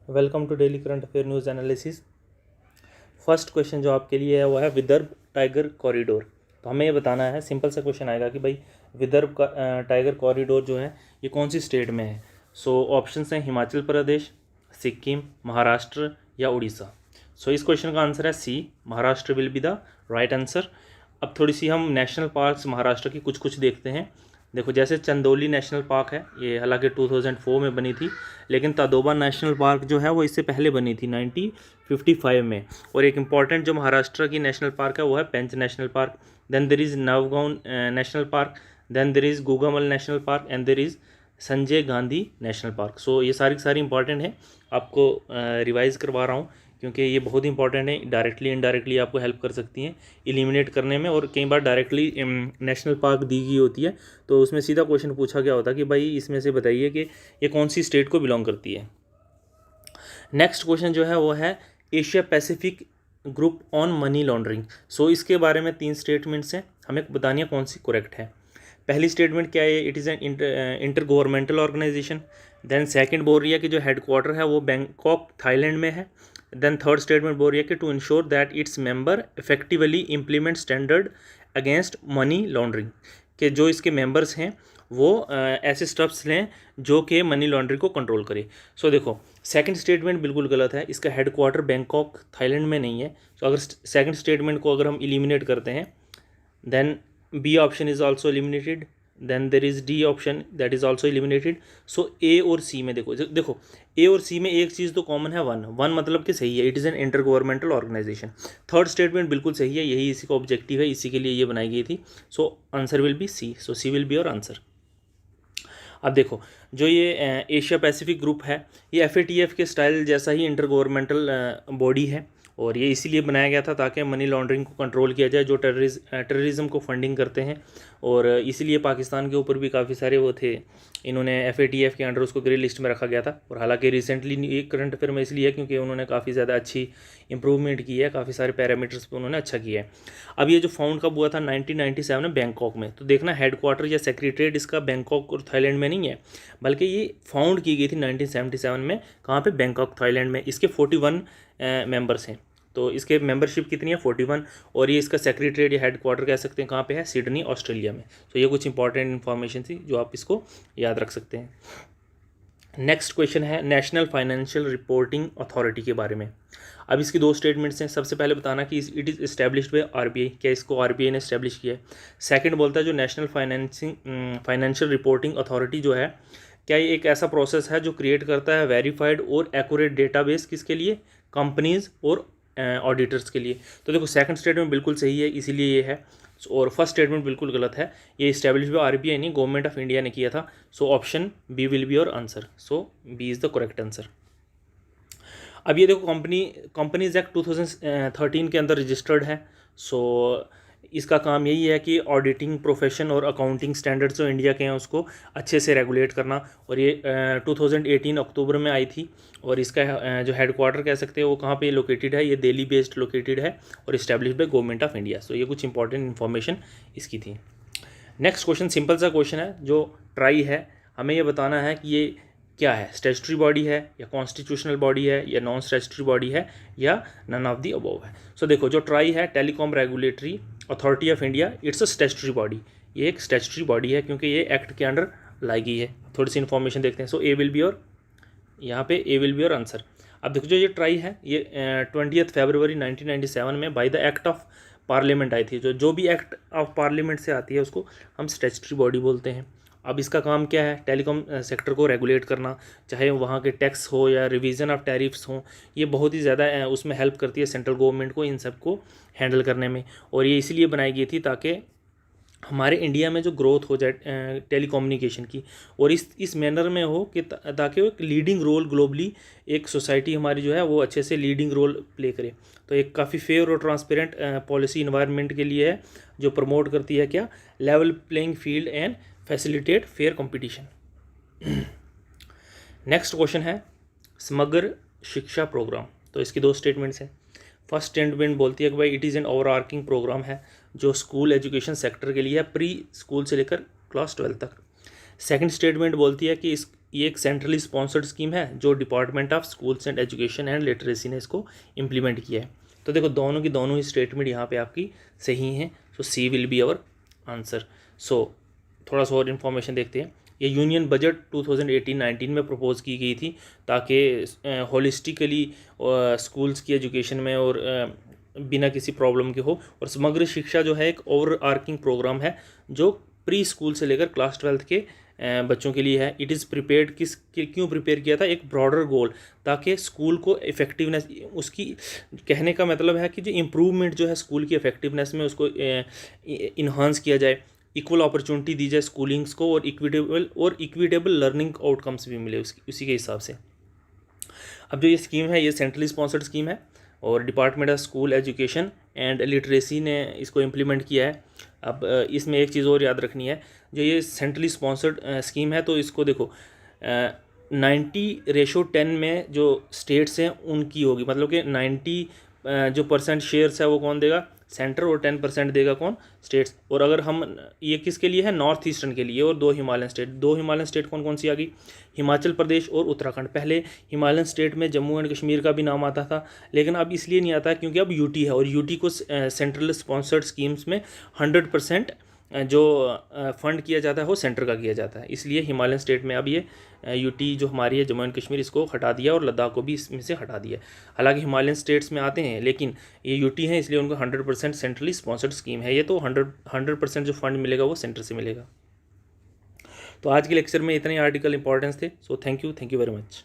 Welcome to daily current affair news analysis. First question जो आपके लिए है वो है विदर्भ टाइगर कॉरिडोर। तो हमें ये बताना है, सिंपल सा क्वेश्चन आएगा कि भाई विदर्भ का टाइगर कॉरिडोर जो है ये कौन सी स्टेट में है। सो ऑप्शंस हैं हिमाचल प्रदेश, सिक्किम, महाराष्ट्र या उड़ीसा। सो इस क्वेश्चन का आंसर है C, Maharashtra will be the right answer. अब थोड़ी सी हम नेशनल पार्क्स महाराष्ट्र की कुछ देखते हैं। देखो, जैसे चंदौली नेशनल पार्क है, ये हालांकि 2004 में बनी थी, लेकिन ताडोबा नेशनल पार्क जो है वो इससे पहले बनी थी 1955 में। और एक इम्पॉर्टेंट जो महाराष्ट्र की नेशनल पार्क है वो है Pench national park, then there is Navegaon national park, then there is Gugamal national park and there is Sanjay Gandhi national park. So ये सारी इंपॉर्टेंट है, आपको रिवाइज करवा रहा हूँ क्योंकि ये बहुत इंपॉर्टेंट है। डायरेक्टली इनडायरेक्टली आपको हेल्प कर सकती हैं एलिमिनेट करने में, और कई बार डायरेक्टली नेशनल पार्क दी गई होती है तो उसमें सीधा क्वेश्चन पूछा गया होता है कि भाई इसमें से बताइए कि ये कौन सी स्टेट को बिलोंग करती है। नेक्स्ट क्वेश्चन जो है वो है Asia Pacific group on money laundering. So इसके बारे में 3 स्टेटमेंट्स हैं, हमें बतानी है कौन सी करेक्ट है। पहली स्टेटमेंट क्या है, it is an intergovernmental organisation. Then second बोल रही है कि जो हेडक्वार्टर है वो बैंकॉक थाईलैंड में है। देन थर्ड स्टेटमेंट बोल रही है कि to ensure that its member effectively implement standard against money laundering, कि जो इसके मेंबर्स हैं वो ऐसे स्टेप्स लें जो कि मनी लॉन्ड्रिंग को कंट्रोल करे। सो देखो, सेकंड स्टेटमेंट बिल्कुल गलत है, इसका हेडक्वार्टर बैंकॉक थाईलैंड में नहीं है। तो अगर सेकंड स्टेटमेंट को अगर हम इलिमिनेट करते हैं, then B option is also eliminated, then there is D option that is also eliminated. So A और सी में देखो ए और सी में एक चीज़ तो कॉमन है, वन मतलब कि सही है, it is an intergovernmental organisation. Third statement बिल्कुल सही है, यही इसी का ऑब्जेक्टिव है, इसी के लिए ये बनाई गई थी। So answer will be C, so C will be your answer. अब देखो, जो ये एशिया पैसिफिक ग्रुप है ये FATF के स्टाइल जैसा ही इंटर गवर्नमेंटल बॉडी है, और ये इसीलिए बनाया गया था ताकि मनी लॉन्ड्रिंग को कंट्रोल किया जाए, जो टेररिज्म को फंडिंग करते हैं। और इसीलिए पाकिस्तान के ऊपर भी काफ़ी सारे वो थे, इन्होंने FATF के अंडर उसको ग्रे लिस्ट में रखा गया था। और हालांकि रिसेंटली ये करंट अफेयर में इसलिए है क्योंकि उन्होंने काफ़ी ज़्यादा अच्छी इंप्रूवमेंट की है, काफ़ी सारे पैरामीटर्स पे उन्होंने अच्छा किया है। अब ये जो फाउंड कब हुआ था 1997 में बैंकॉक में, तो देखना हेडक्वार्टर या सेक्रेटरीट इसका बैंकॉक और थाईलैंड में नहीं है, बल्कि ये फाउंड की गई थी 1977 में। कहाँ पे? बैंकॉक थाईलैंड में। इसके 41 मेंबर्स हैं, तो इसके मेंबरशिप कितनी है? 41। और ये इसका सेक्रेटरीट या हेडक्वार्टर कह सकते हैं कहाँ पे है? सिडनी, ऑस्ट्रेलिया में। तो ये कुछ इंपॉर्टेंट इन्फॉर्मेशन थी जो आप इसको याद रख सकते हैं। नेक्स्ट क्वेश्चन है नेशनल फाइनेंशियल रिपोर्टिंग अथॉरिटी के बारे में। अब इसकी 2 स्टेटमेंट्स हैं। सबसे पहले बताना कि it is established bye RBI, क्या इसको RBI ने एस्टैब्लिश किया है। सेकंड बोलता है जो नेशनल फाइनेंशियल रिपोर्टिंग अथॉरिटी जो है, क्या ये एक ऐसा प्रोसेस है जो क्रिएट करता है वेरीफाइड और एक्यूरेट डेटाबेस, किसके लिए? कंपनीज और ऑडिटर्स के लिए। तो देखो, सेकंड स्टेटमेंट बिल्कुल सही है, इसीलिए ये है। और फर्स्ट स्टेटमेंट बिल्कुल गलत है, ये इस्टेब्लिश बाय RBI नहीं, गवर्नमेंट ऑफ इंडिया ने किया था। So option B will be your answer, so B is the correct answer. अब ये देखो, कंपनीज एक्ट 2013 के अंदर रजिस्टर्ड है। सो इसका काम यही है कि ऑडिटिंग प्रोफेशन और अकाउंटिंग स्टैंडर्ड्स जो इंडिया के हैं उसको अच्छे से रेगुलेट करना। और ये 2018 अक्टूबर में आई थी, और इसका जो हेडक्वार्टर कह सकते हैं वो कहाँ पे लोकेटेड है? ये दिल्ली बेस्ड लोकेटेड है और establish by government of India. So ये कुछ इंपॉर्टेंट इन्फॉर्मेशन इसकी थी। नेक्स्ट क्वेश्चन सिंपल सा क्वेश्चन है, जो ट्राई है, हमें ये बताना है कि ये क्या है? स्टैट्यूटरी बॉडी है या कॉन्स्टिट्यूशनल बॉडी है या नॉन स्टैट्यूटरी बॉडी है या नन ऑफ दी अबव है। सो देखो, जो ट्राई है telecom regulatory authority of India, it's a statutory body. ये एक स्टैट्यूटरी बॉडी है क्योंकि ये एक्ट के अंडर लाई गई है। थोड़ी सी इन्फॉर्मेशन देखते हैं। सो ए विल बी योर, यहाँ पे ए विल बी योर आंसर। अब देखो, जो ये ट्राई है ये 20 फरवरी 1997 में by the act of parliament आई थी। जो भी एक्ट ऑफ पार्लियामेंट से आती है उसको हम स्टैट्यूटरी बॉडी बोलते हैं। अब इसका काम क्या है? टेलीकॉम सेक्टर को रेगुलेट करना, चाहे वहाँ के टैक्स हो या रिवीजन ऑफ टैरिफ्स हो, ये बहुत ही ज़्यादा उसमें हेल्प करती है सेंट्रल गवर्नमेंट को इन सब को हैंडल करने में। और ये इसलिए बनाई गई थी ताकि हमारे इंडिया में जो ग्रोथ हो जाए टेलीकम्युनिकेशन की, और इस मैनर में हो कि ताकि वो एक लीडिंग रोल ग्लोबली, एक सोसाइटी हमारी जो है वो अच्छे से लीडिंग रोल प्ले करे। तो एक काफ़ी फेयर और ट्रांसपेरेंट पॉलिसी इन्वायरमेंट के लिए है, जो प्रमोट करती है क्या? Level playing field and facilitate fair competition. Next question है समग्र शिक्षा प्रोग्राम। तो इसकी 2 स्टेटमेंट्स हैं। फर्स्ट स्टेटमेंट बोलती है कि भाई इट इज़ एन ओवरआर्किंग प्रोग्राम है जो स्कूल एजुकेशन सेक्टर के लिए है, प्री स्कूल से लेकर क्लास 12 तक। सेकंड स्टेटमेंट बोलती है कि ये एक सेंट्रली स्पॉन्सर्ड स्कीम है जो department of schools and education and literacy ने इसको इम्प्लीमेंट किया है। तो देखो दोनों की दोनों ही स्टेटमेंट यहाँ पे आपकी सही हैं। सो C will be our answer. सो थोड़ा सा और इन्फॉर्मेशन देखते हैं। ये यूनियन बजट 2018-19 में प्रपोज की गई थी ताकि होलिस्टिकली स्कूल्स की एजुकेशन में और बिना किसी प्रॉब्लम के हो। और समग्र शिक्षा जो है एक ओवर आर्किंग प्रोग्राम है जो प्री स्कूल से लेकर क्लास 12th के बच्चों के लिए है। इट इज़ प्रिपेयर्ड क्यों प्रिपेयर किया था, एक ब्रॉडर गोल, ताकि स्कूल को इफ़ेक्टिवनेस, उसकी कहने का मतलब है कि जो इम्प्रूवमेंट जो है स्कूल की इफ़ेक्टिवनेस में उसको इन्हांस किया जाए, इक्वल अपॉर्चुनिटी दी जाए स्कूलिंग्स को और इक्विटेबल लर्निंग आउटकम्स भी मिले उसी के हिसाब से। अब जो ये स्कीम है ये सेंट्रली स्पॉन्सर्ड स्कीम है और department of school education and literacy ने इसको इम्प्लीमेंट किया है। अब इसमें एक चीज़ और याद रखनी है, जो ये सेंट्रली स्पॉन्सर्ड स्कीम है तो इसको देखो 90:10 में जो स्टेट्स हैं उनकी होगी, मतलब कि 90 जो % शेयर्स है वो कौन देगा, सेंटर, और 10% देगा कौन, स्टेट्स। और अगर हम ये किसके लिए है, नॉर्थ ईस्टर्न के लिए, और दो हिमालयन स्टेट कौन कौन सी आ गई, हिमाचल प्रदेश और उत्तराखंड। पहले हिमालयन स्टेट में जम्मू एंड कश्मीर का भी नाम आता था, लेकिन अब इसलिए नहीं आता क्योंकि अब यूटी है और यूटी को सेंट्रल स्पॉन्सर्ड स्कीम्स में 100% जो फंड किया जाता है वो सेंटर का किया जाता है। इसलिए हिमालयन स्टेट में अब ये यूटी जो हमारी है जम्मू एंड कश्मीर, इसको हटा दिया और लद्दाख को भी इसमें से हटा दिया। हालांकि हिमालयन स्टेट्स में आते हैं लेकिन ये यूटी है इसलिए उनको 100% सेंट्रली स्पॉन्सर्ड स्कीम है ये, तो 100% जो फंड मिलेगा वो सेंटर से मिलेगा। तो आज के लेक्चर में इतने आर्टिकल इंपॉर्टेंस थे। So thank you very much.